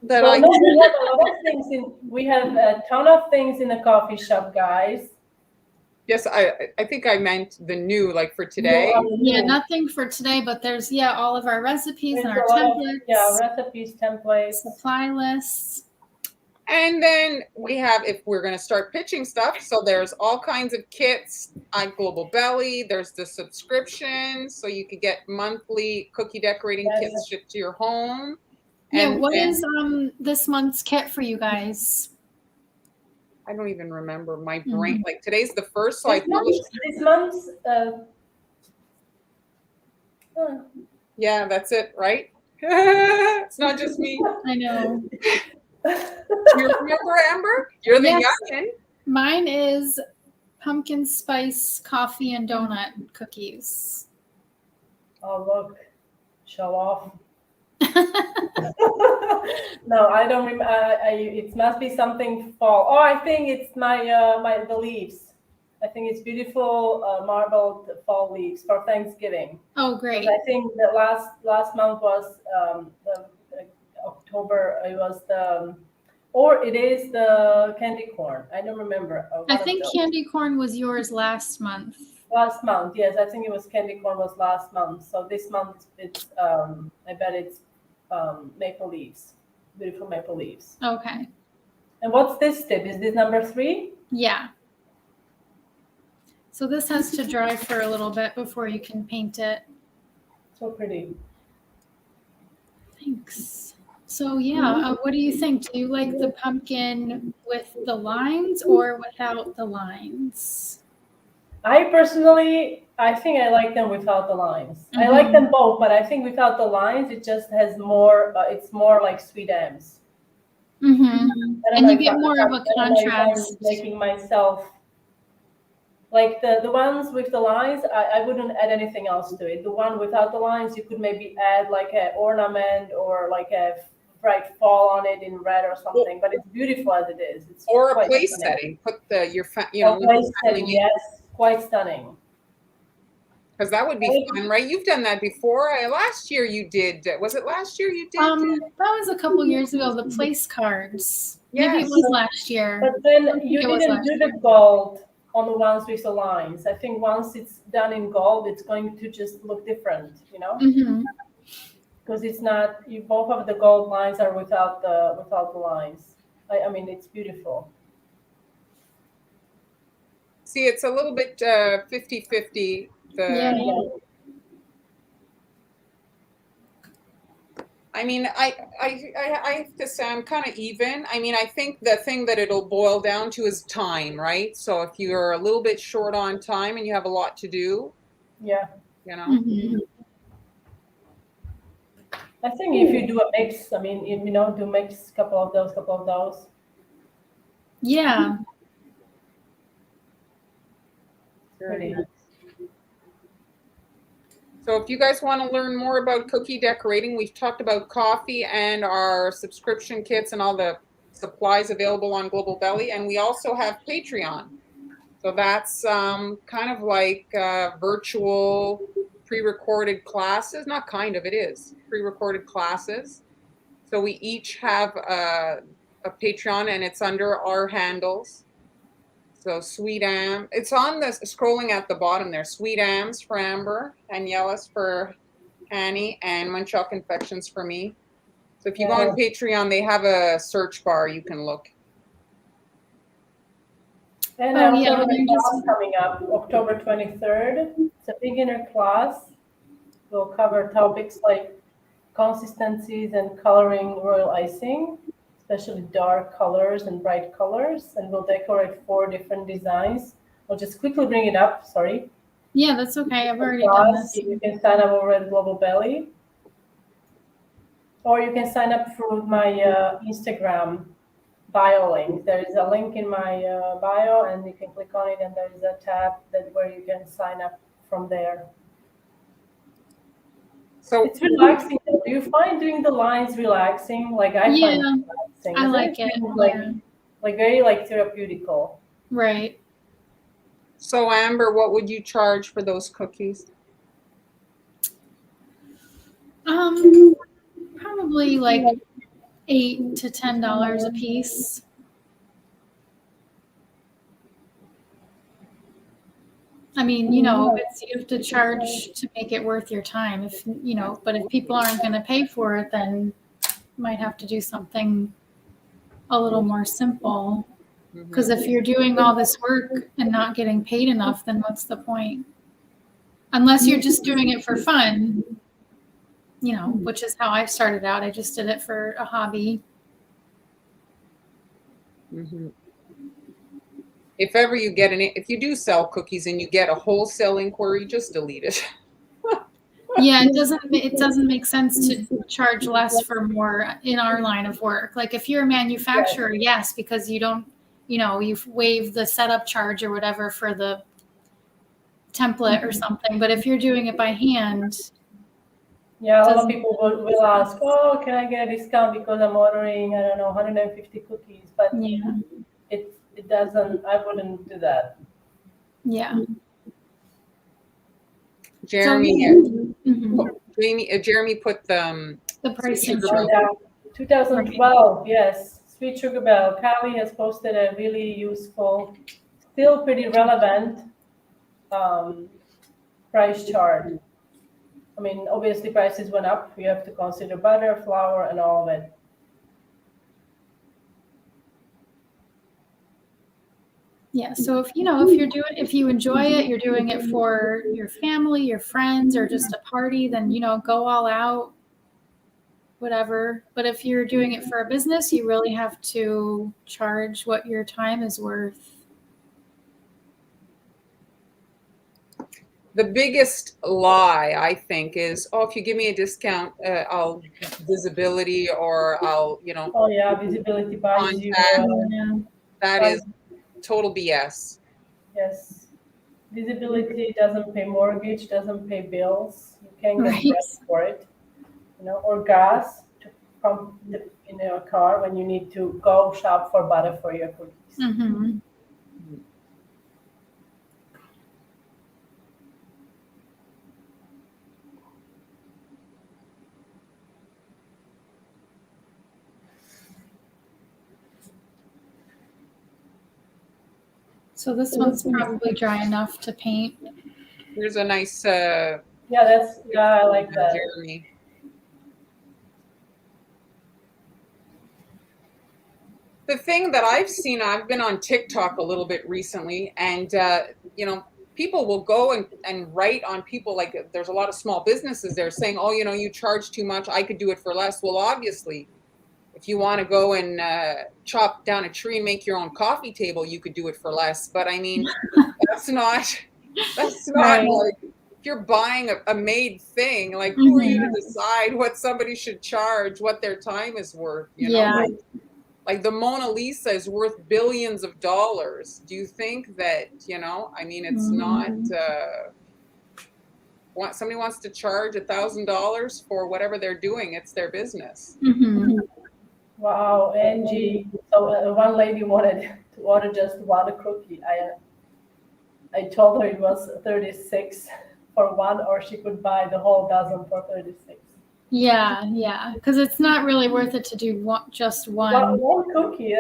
That Well, I no, we have a lot of things we have a ton of things in the coffee shop, guys. yes, I think I meant the new, like for today. Yeah, nothing for today, but there's all of our recipes and our a lot templates. of, recipes, templates, supply lists. And then we have, if we're going to start pitching stuff, so there's all kinds of kits on Global Belly. There's the subscription, so you could get monthly cookie decorating kits shipped to your home. Yeah, what is this month's kit for you guys? I don't even remember. My brain, like today's the first, so this month's. Yeah, that's it, right? It's not just me. I know. You remember, Amber? You're the youngin. Mine is pumpkin spice coffee and donut cookies. Oh, look. Show off. No, I don't remember. It must be something fall. Oh, I think it's the leaves. I think it's beautiful marbled fall leaves for Thanksgiving. Oh, great! I think the last month was October. It was or it is the candy corn. I don't remember. I think candy corn was yours last month. Last month, yes. I think it was candy corn was last month. So this month it's I bet it's maple leaves, beautiful maple leaves. Okay. And what's this tip? Is this number 3? Yeah. So this has to dry for a little bit before you can paint it. So pretty. Thanks. So yeah, what do you think? Do you like the pumpkin with the lines or without the lines? I personally, I think I like them without the lines. I like them both, but I think without the lines, it just has more. It's more like sweet M's. And you get more of a contrast. I'm making myself like the ones with the lines. I wouldn't add anything else to it. The one without the lines, you could maybe add like an ornament or like a bright fall on it in red or something. But it's beautiful as it is. It's or a place setting. Put your place setting. Yes, quite stunning. Because that would be fun, right? You've done that before. Last year you did. Was it last year you did? That was a couple years ago. The place cards. Yes. Maybe it was last year. But then you didn't do the gold on the ones with the lines. I think once it's done in gold, it's going to just look different, because it's not. Both of the gold lines are without the lines. I mean, it's beautiful. See, it's a little bit 50-50. I mean, I have to say I'm kind of even. I mean, I think the thing that it'll boil down to is time, right? So if you're a little bit short on time and you have a lot to do, I think if you do a mix, I mean, do mix couple of those. Yeah. Pretty. So if you guys want to learn more about cookie decorating, we've talked about coffee and our subscription kits and all the supplies available on Global Belly. And we also have Patreon. So that's kind of like virtual pre-recorded classes. Not kind of, it is. Pre-recorded classes. So we each have a Patreon and it's under our handles. So Sweet Am, it's on the scrolling at the bottom there. Sweet Ams for Amber, and Yellis for Annie, and Munchausen Confections for me. So if you go on Patreon, they have a search bar you can look. And we have a class coming up October 23rd. It's a beginner class. We'll cover topics like consistencies and coloring royal icing, especially dark colors and bright colors, and we'll decorate 4 different designs. I'll just quickly bring it up, sorry. Yeah, that's okay. I've already done this. You can sign up over at Global Belly, or you can sign up through my Instagram bio link. There is a link in my bio, and you can click on it, and there is a tab where you can sign up from there. So it's relaxing. Do you find doing the lines relaxing? Like I Yeah, find it relaxing. I Isn't like it. Like, Yeah. like very like therapeutical. Right. So Amber, what would you charge for those cookies? Probably like $8 to $10 a piece. I mean, you have to charge to make it worth your time. But if people aren't going to pay for it, then you might have to do something a little more simple. Because if you're doing all this work and not getting paid enough, then what's the point? Unless you're just doing it for fun, which is how I started out. I just did it for a hobby. Mm-hmm. If ever you get if you do sell cookies and you get a wholesale inquiry, just delete it. Yeah, it doesn't make sense to charge less for more in our line of work. Like if you're a manufacturer, yes, because you don't, you've waived the setup charge or whatever for the template or something. But if you're doing it by hand, yeah, a lot of people will ask, "Oh, can I get a discount because I'm ordering, I don't know, 150 cookies?" But yeah, it doesn't. I wouldn't do that. Yeah. Jeremy, Jeremy put the pricing. 2012, yes. Sweet Sugar Bell. Callie has posted a really useful, still pretty relevant price chart. I mean, obviously prices went up. You have to consider butter, flour, and all of it. Yeah. So if you enjoy it, you're doing it for your family, your friends, or just a party, then, go all out, whatever. But if you're doing it for a business, you really have to charge what your time is worth. The biggest lie, I think, is, if you give me a discount, I'll visibility, or I'll, Oh yeah, visibility buys you. That is total BS. Yes, visibility doesn't pay mortgage, doesn't pay bills. You can't get rent for it, or gas to pump in your car when you need to go shop for butter for your cookies. Mm-hmm. So this one's probably dry enough to paint. Here's a nice. I like that. Jeremy. The thing that I've seen, I've been on TikTok a little bit recently, and people will go and write on people, like there's a lot of small businesses there saying, "Oh, you charge too much. I could do it for less." Well, obviously, if you want to go and chop down a tree and make your own coffee table, you could do it for less. But I mean, that's not Right. like, if you're buying a made thing, like who are you to decide what somebody should charge, what their time is worth? Like the Mona Lisa is worth billions of dollars. Do you think that, I mean, it's not, somebody wants to charge $1,000 for whatever they're doing, it's their business. Mm-hmm. Wow, Angie. So one lady wanted to order just one cookie. I told her it was 36 for one, or she could buy the whole dozen for 36. Yeah, because it's not really worth it to do just one. One cookie,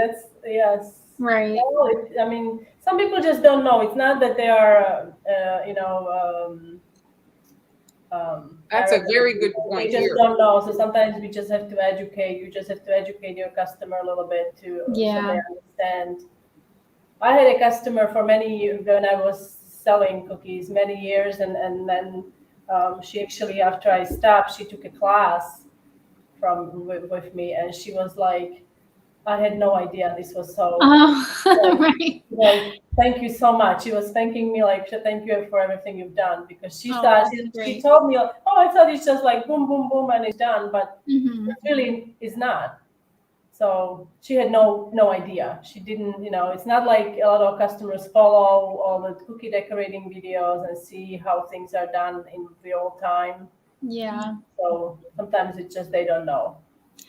yes. Right. Well, I mean, some people just don't know. It's not that they are, that's a very good point. They just don't know. So sometimes we just have to educate. You just have to educate your customer a little bit so they understand. I had a customer for many years when I was selling cookies many years, and then she actually, after I stopped, she took a class with me, and she was like, I had no idea this was so. Right. Like, thank you so much. She was thanking me, like, thank you for everything you've done, because she thought she told me, I thought it's just like boom, boom, boom, and it's done, but it really is not. So she had no idea. She didn't, it's not like a lot of customers follow all the cookie decorating videos and see how things are done in real time. Yeah. So sometimes it's just they don't know.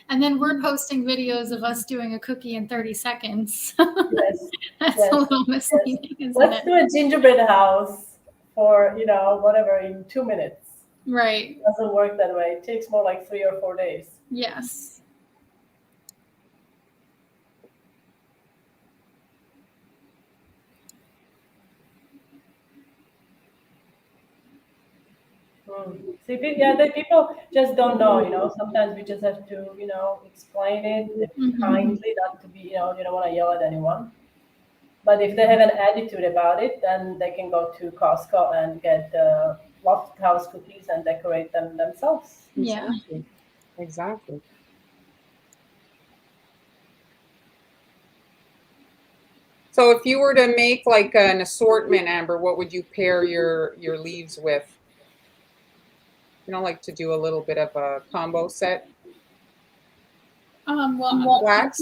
And then we're posting videos of us doing a cookie in 30 seconds. Yes. That's Yes. a little misleading, isn't Let's it? do a gingerbread house for, whatever, in 2 minutes. Right. It doesn't work that way. It takes more like 3 or 4 days. Yes. See, the people just don't know. Sometimes we just have to, explain it kindly, not to be, you don't want to yell at anyone. But if they have an attitude about it, then they can go to Costco and get loft house cookies and decorate them themselves. Yeah. Exactly. So if you were to make like an assortment, Amber, what would you pair your leaves with? Like to do a little bit of a combo set. Well, Wax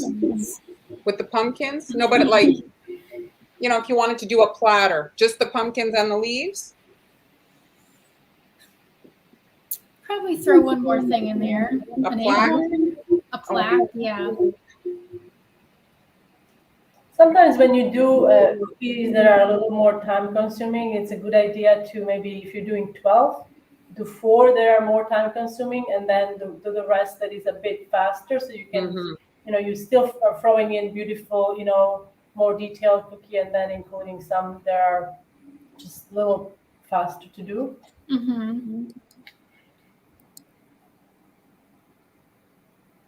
with the pumpkins? No, but like, if you wanted to do a platter, just the pumpkins and the leaves? probably throw one more thing in there. A An plaque? apron. A plaque, yeah. Sometimes when you do cookies that are a little more time consuming, it's a good idea to, maybe if you're doing 12, do 4 that are more time consuming, and then do the rest that is a bit faster, so you can, you still are throwing in beautiful, more detailed cookie, and then including some that are just a little faster to do. Mm-hmm.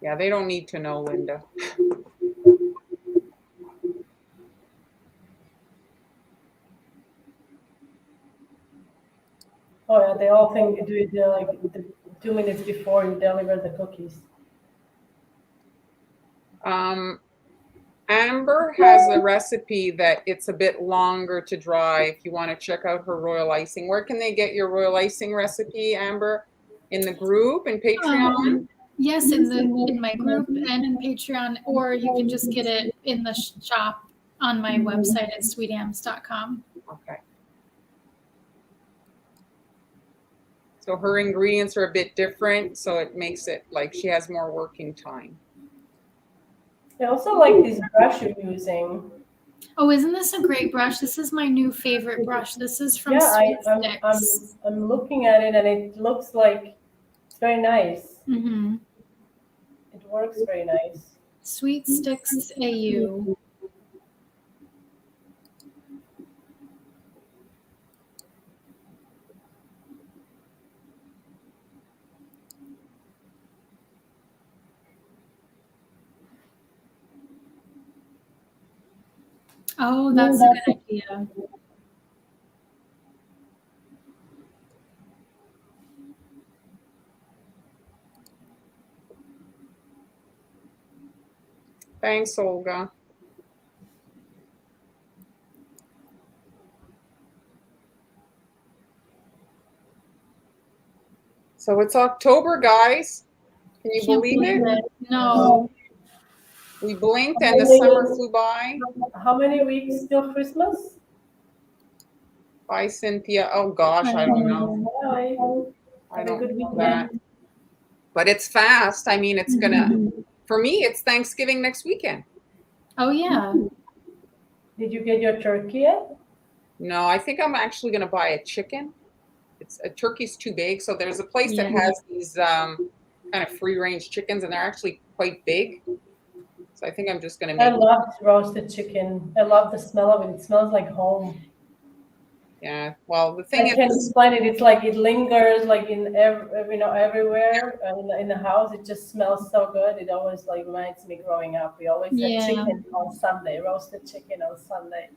Yeah, they don't need to know, Linda. Oh yeah, they all think you do it like the 2 minutes before you deliver the cookies. Amber has a recipe that it's a bit longer to dry if you want to check out her royal icing. Where can they get your royal icing recipe, Amber? In the group in Patreon? Yes, in my group and in Patreon, or you can just get it in the shop on my website at sweetams.com. Okay. So her ingredients are a bit different, so it makes it like she has more working time. I also like this brush you're using. Oh, isn't this a great brush? This is my new favorite brush. This is from Yeah, Sweet I'm Sticks. looking at it and it looks like it's very nice. Mm-hmm. It works very nice. Sweet Sticks AU. Oh, that's a good idea. Thanks, Olga. So it's October, guys. Can you Can't believe it? No. We blinked and the summer flew by. How many weeks till Christmas? Bye, Cynthia. Oh gosh, I don't know. Bye. I Have a don't good know that. weekend. But it's fast. I mean, it's for me, it's Thanksgiving next weekend. Oh, yeah. Did you get your turkey yet? No, I think I'm actually going to buy a chicken. A turkey's too big. So there's a place that has these kind of free range chickens, and they're actually quite big. So I think I'm just going to I make. love roasted chicken. I love the smell of it. It smells like home. Yeah. Well, the thing I can't explain it. It's like it lingers like in everywhere in the house. It just smells so good. It always like reminds me growing up. We always had chicken on Sunday, roasted chicken on Sunday.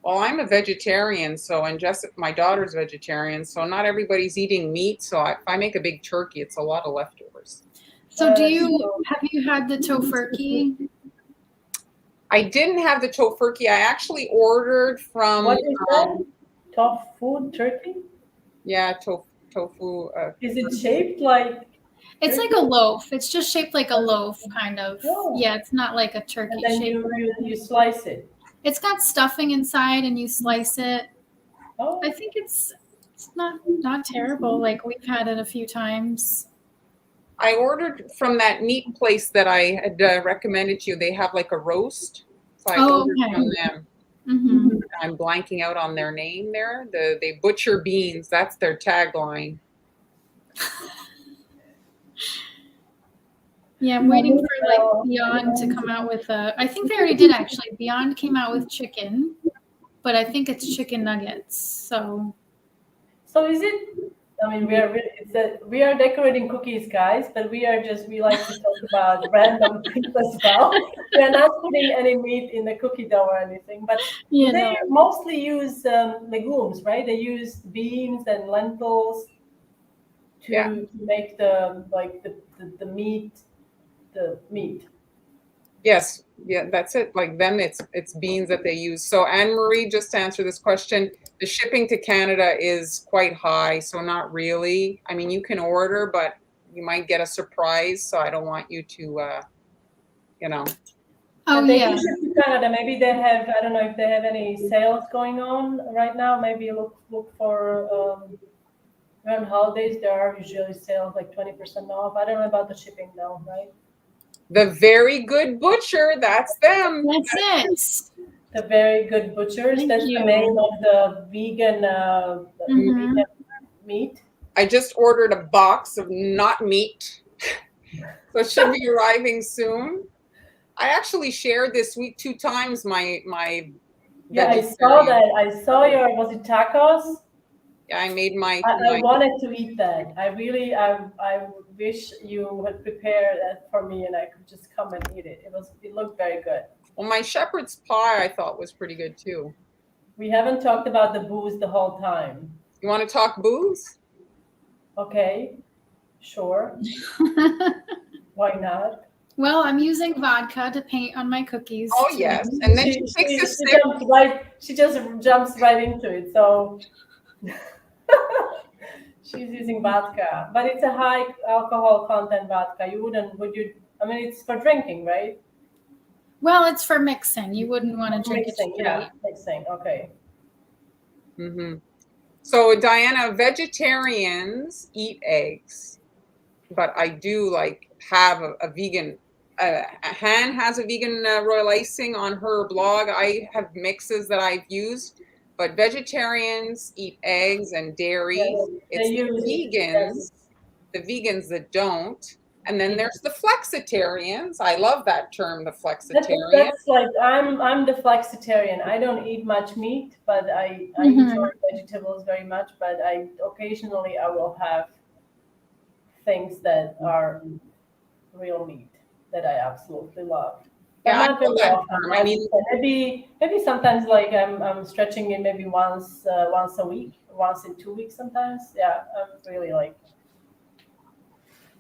Well, I'm a vegetarian, and Jessica, my daughter's vegetarian, so not everybody's eating meat. So if I make a big turkey, it's a lot of leftovers. So have you had the tofurkey? I didn't have the tofurkey. I actually ordered from. What is that? Tofu turkey? Yeah, tofu. Is it shaped like? It's like a loaf. It's just shaped like a loaf, kind of. Oh. Yeah, it's not like a turkey. And then you slice it. It's got stuffing inside, and you slice it. Oh. I think it's It's not terrible. Like we've had it a few times. I ordered from that meat place that I had recommended to you. They have like a roast. So I ordered Okay. from them. Mm-hmm. I'm blanking out on their name there. They butcher beans. That's their tagline. Yeah, I'm waiting for like Beyond to come out with I think they already did actually. Beyond came out with chicken, but I think it's chicken nuggets. So is it? I mean, we are decorating cookies, guys, but we like to talk about random things as well. We are not putting any meat in the cookie dough or anything, but you they know, mostly use legumes, right? They use beans and lentils Yeah. to make the meat, the meat. Yes. Yeah, that's it. Like them, it's beans that they use. So Anne Marie, just to answer this question, the shipping to Canada is quite high, so not really. I mean, you can order, but you might get a surprise. So I don't want you to, you know. oh And they yeah, do ship to Canada. Maybe they have. I don't know if they have any sales going on right now. Maybe look for around holidays. There are usually sales like 20% off. I don't know about the shipping though, right? The Very Good Butcher, that's them. that's it. The Very Good Butchers. Thank That's you. the name of the vegan Mhm. vegan meat. I just ordered a box of not meat, so it should be arriving soon. I actually shared this week 2 times my Yeah, I saw vegetarian. that. I saw your, was it tacos? Yeah, I made my I wanted to eat that. I wish you had prepared that for me and I could just come and eat it. It looked very good. well, my shepherd's pie I thought was pretty good too. We haven't talked about the booze the whole time. You want to talk booze? Okay, sure. Why not? Well, I'm using vodka to paint on my cookies. Oh yes, and then she takes a sip. She just jumps right into it. So she's using vodka, but it's a high alcohol content vodka. Would you? I mean, it's for drinking, right? Well, it's for mixing. You wouldn't want to drink Mixing, it straight. yeah, mixing. Okay. Mm-hmm. So Diana, vegetarians eat eggs, but I do like have a vegan. Han has a vegan royal icing on her blog. I have mixes that I've used, but vegetarians eat eggs and dairy. Yes, It's yes. the vegans that don't. And then there's the flexitarians. I love that term, the flexitarian. That's like I'm the flexitarian. I don't eat much meat, but I enjoy vegetables very much. But I occasionally I will have things that are real meat that I absolutely love. But Yeah, not very often. I mean, maybe sometimes like I'm stretching it maybe once a week, once in 2 weeks sometimes. Yeah, I'm really like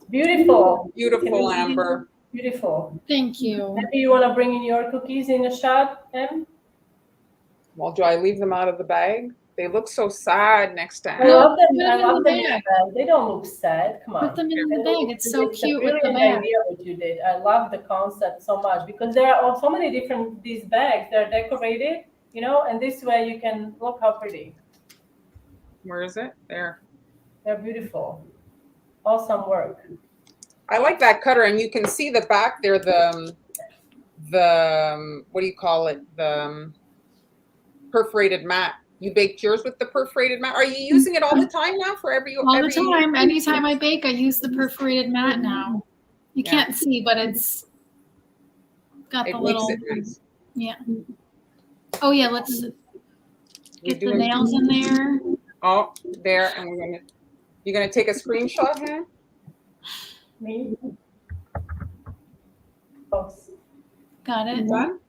beautiful. Beautiful, Amber. Beautiful. Thank you. Maybe you want to bring in your cookies in a shot, Em? Well, do I leave them out of the bag? They look so sad next to I Anne. love them. Put I them in love the them in the bag. bag. They don't look sad. Come on. Put them in the bag. It's so cute a with the brilliant bag. idea what you did. I love the concept so much because there are so many different these bags. They're decorated, and this way you can look how pretty. Where is it? There. They're beautiful. Awesome work. I like that cutter, and you can see the back there. The what do you call it? The perforated mat. You baked yours with the perforated mat. Are you using it all the time now for every? All the time. Anytime I bake, I use the perforated mat now. You can't see, but it's got the little. Nice. Yeah. Oh yeah. Let's get the nails in there. Oh, there, and you're gonna take a screenshot, huh? Me. Close. Got it. Done?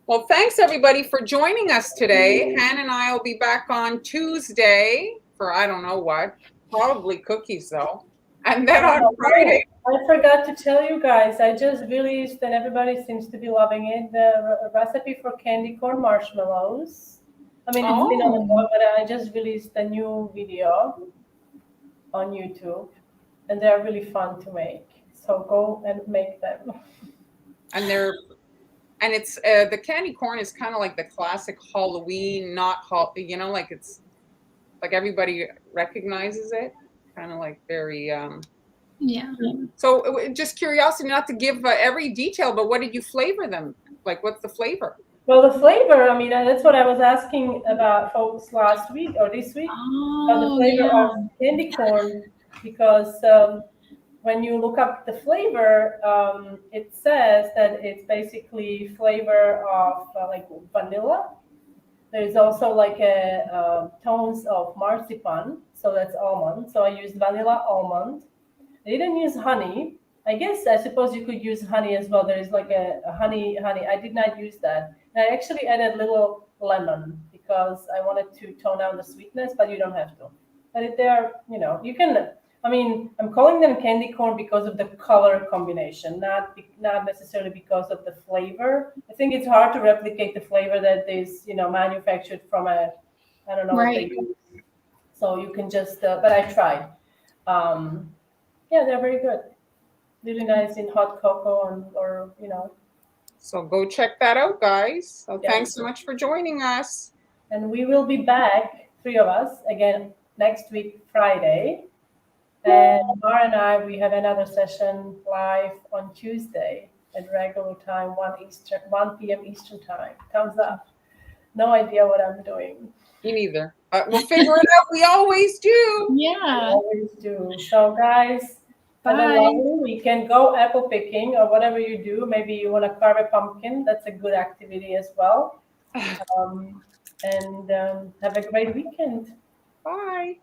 Well, thanks everybody for joining us today. Han and I will be back on Tuesday for I don't know what, probably cookies though. And then on Friday. I forgot to tell you guys, I just released, and everybody seems to be loving it, the recipe for candy corn marshmallows. I mean, it's been on the blog, but I just released a new video on YouTube, and they're really fun to make. So go and make them. And it's the candy corn is kind of like the classic Halloween, like it's like everybody recognizes it. Kind of like very. Yeah. So just curiosity, not to give every detail, but what did you flavor them? Like, what's the flavor? Well, the flavor, I mean, that's what I was asking about folks last week or this week, about the Oh, flavor yeah. of candy corn, because when you look up the flavor, it says that it's basically flavor of like vanilla. There's also like a tones of marzipan, so that's almond. So I used vanilla almond. I didn't use honey. I suppose you could use honey as well. There is like a honey. I did not use that. And I actually added little lemon because I wanted to tone down the sweetness, but you don't have to. But if they are, you can. I mean, I'm calling them candy corn because of the color combination, not necessarily because of the flavor. I think it's hard to replicate the flavor that is, manufactured from I don't know what they Right. use. So you can just, but I tried. Um, yeah, they're very good. Really nice in hot cocoa or. So go check that out, guys. So Yes. thanks so much for joining us. And we will be back, 3 of us, again next week, Friday. And Mara and I, we have another session live on Tuesday at regular time, 1 p.m. Eastern time. Thumbs up. No idea what I'm doing. Me neither. We'll figure it out. We always do. We Yeah. always do. So guys, have a Bye. lovely weekend. Go apple picking or whatever you do. Maybe you want to carve a pumpkin. That's a good activity as well. And have a great weekend. Bye.